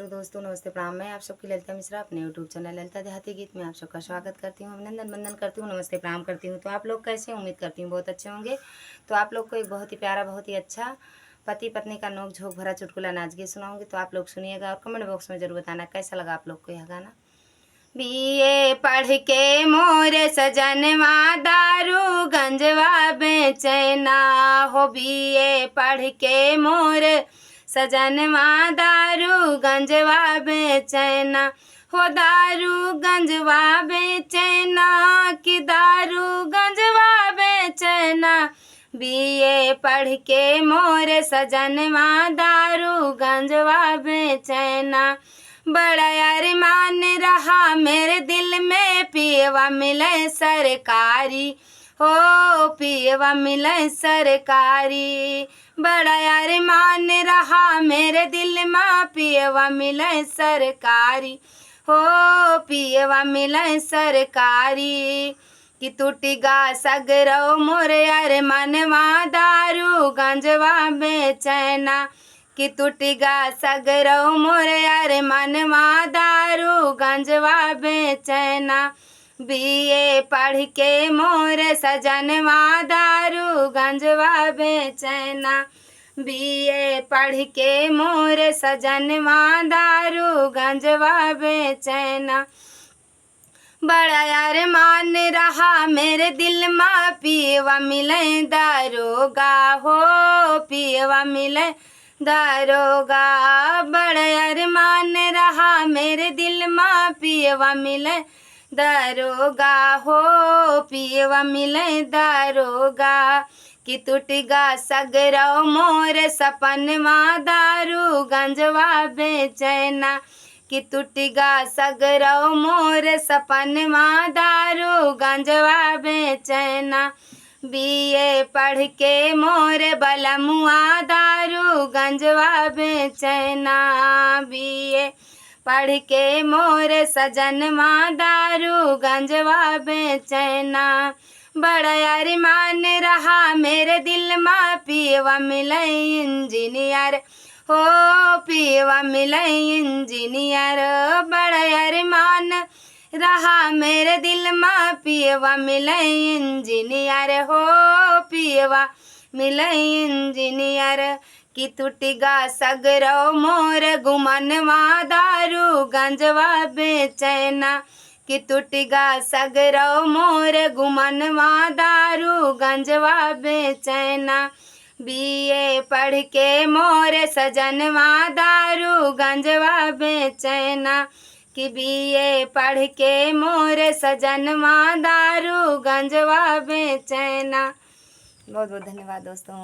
दोस्तों, नमस्ते प्रणाम। मैं आप सबकी ललिता मिश्रा अपने यूट्यूब चैनल ललिता देहाती गीत में आप सबका स्वागत करती हूँ, अभिनंदन वंदन करती हूँ, नमस्ते प्रणाम करती हूँ। तो आप लोग कैसे, उम्मीद करती हूँ बहुत अच्छे होंगे। तो आप लोग को एक बहुत ही प्यारा, बहुत ही अच्छा पति पत्नी का नोक झोंक भरा चुटकुला नाच गीत सुनाऊंगी। तो आप लोग सुनिएगा और कमेंट बॉक्स में जरूर बताना कैसा लगा आप लोग को यह गाना। बीए पढ़ के मोरे सजनवा दारू गंजवा बेचना हो, बीए पढ़ के मोरे सजनवा दारू गंजवा बेचना हो, दारू गंजवा बेचना कि दारू गंजवा बेचना। बीए पढ़ के मोरे सजनवा दारू गंजवा बेचना। बड़ा अरमान रहा मेरे दिल में पियवा मिले सरकारी हो, पियवा मिले सरकारी। बड़ा अरमान रहा मेरे दिल में पियवा मिले सरकारी हो, पियवा मिले सरकारी। कि टूटिगा सगरो मोरे अरमानवा दारू गंजवा बेचना, कि टूटिगा सगरो मोरे अरमानवा दारू गंजवा बेचना। बीए पढ़ के मोरे सजनवा दारू गंजवा बेचना, बीए पढ़ के मोरे सजनवा दारू गंजवा बेचना। बड़ा अरमान रहा मेरे दिल में पियवा मिले दारोगा हो, पियवा मिले दारोगा। बड़ा अरमान रहा मेरे दिल में पियवा मिले दारोगा हो, पियवा मिले दारोगा। कि टूटिगा सगरो मोरे सपनवा दारू गंजवा बेचना, कि टूटिगा सगरो मोरे सपनवा दारू गंजवा बेचना। बीए पढ़ के मोरे बलमुआ दारू गंजवा बेचना, बीए पढ़ के मोरे सजनवा दारू गंजवा बेचना। बड़ा अरमान रहा मेरे दिल में पियवा मिले इंजीनियर हो, पियवा मिले इंजीनियर। बड़ा अरमान रहा मेरे दिल में पियवा मिले इंजीनियर हो, पियवा मिले इंजीनियर। कि टूटिगा सगरो मोर गुमनवा दारू गंजवा बेचना, कि टूटिगा सगरो मोर गुमनवा दारू गंजवा बेचना। बीए पढ़ के मोरे सजनवा दारू गंजवा बेचना, कि बीए पढ़ के मोरे सजनवा दारू गंजवा बेचना। बहुत बहुत धन्यवाद दोस्तों।